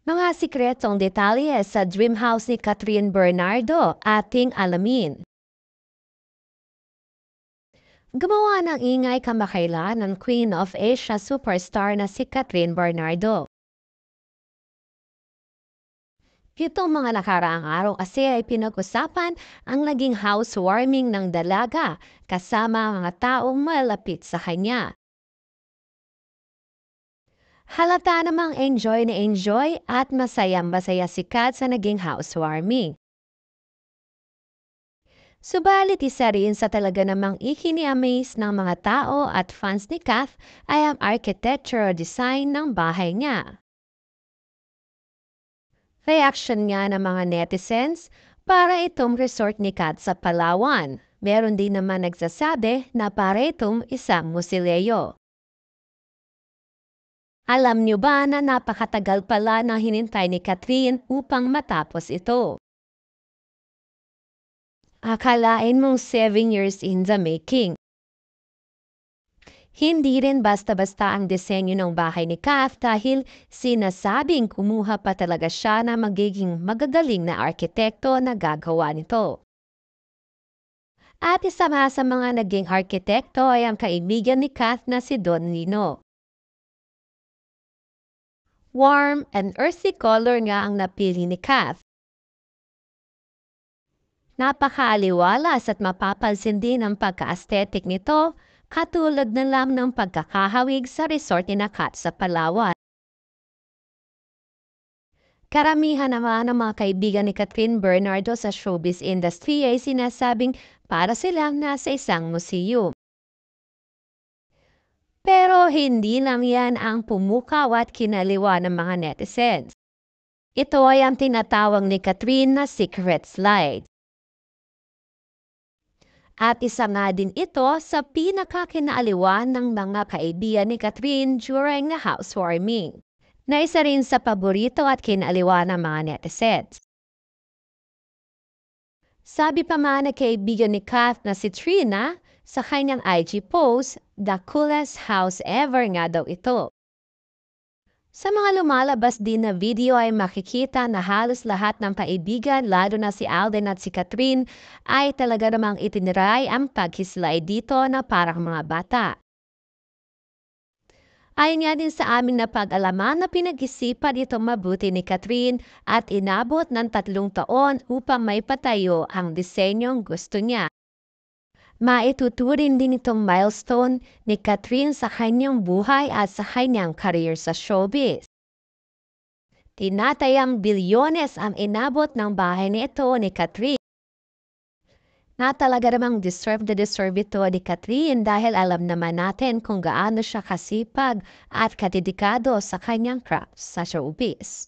Mga sikretong detalye sa dream house ni Catherine Bernardo ating alamin. Gumawa ng ingay kamakailan ng Queen of Asia superstar na si Catherine Bernardo. Itong mga nakaraang araw kasi ay pinag-usapan ang naging housewarming ng dalaga kasama ang mga taong malapit sa kanya. Halata namang enjoy na enjoy at masayang-masaya si Kat sa naging housewarming. Subalit isa rin sa talaga namang ikini-amaze ng mga tao at fans ni Kath ay ang architectural design ng bahay niya. Reaction nga ng mga netizens para itong resort ni Kath sa Palawan. Meron din naman nagsasabi na para itong isang musileo. Alam niyo ba na napakatagal pala na hinintay ni Catherine upang matapos ito? Akalain mong 7 years in the making. Hindi rin basta-basta ang disenyo ng bahay ni Kath dahil sinasabing kumuha pa talaga siya na magiging magagaling na arkitekto na gagawa nito. At isa nga sa mga naging arkitekto ay ang kaibigan ni Kath na si Don Lino. Warm and earthy color nga ang napili ni Kath. Napakaaliwalas at mapapansin din ang pagka-aesthetic nito, katulad na lang ng pagkakahawig sa resort ni Kath sa Palawan. Karamihan naman ng mga kaibigan ni Catherine Bernardo sa showbiz industry ay sinasabing para silang nasa isang museum. Pero hindi lang yan ang pumukaw at kinaliwa ng mga netizens. Ito ay ang tinatawag ni Catherine na secret slide. At isa nga din ito sa pinakakinaaliwan ng mga kaibigan ni Catherine during the housewarming, na isa rin sa paborito at kinaliwan ng mga netizens. Sabi pa man na kaibigan ni Kath na si Trina, sa kanyang IG post, the coolest house ever nga daw ito. Sa mga lumalabas din na video ay makikita na halos lahat ng kaibigan, lalo na si Alden at si Catherine, ay talaga namang itiniray ang paghislay dito na parang mga bata. Ayon nga din sa amin na pag-alaman na pinag-isipan itong mabuti ni Catherine at inabot ng 3 taon upang may patayo ang disenyong gusto niya. Maituturing din itong milestone ni Catherine sa kanyang buhay at sa kanyang career sa showbiz. Tinatayang bilyones ang inabot ng bahay nito ni Catherine. Na talaga namang deserve ito ni Catherine dahil alam naman natin kung gaano siya kasipag at kadedikado sa kanyang craft sa showbiz.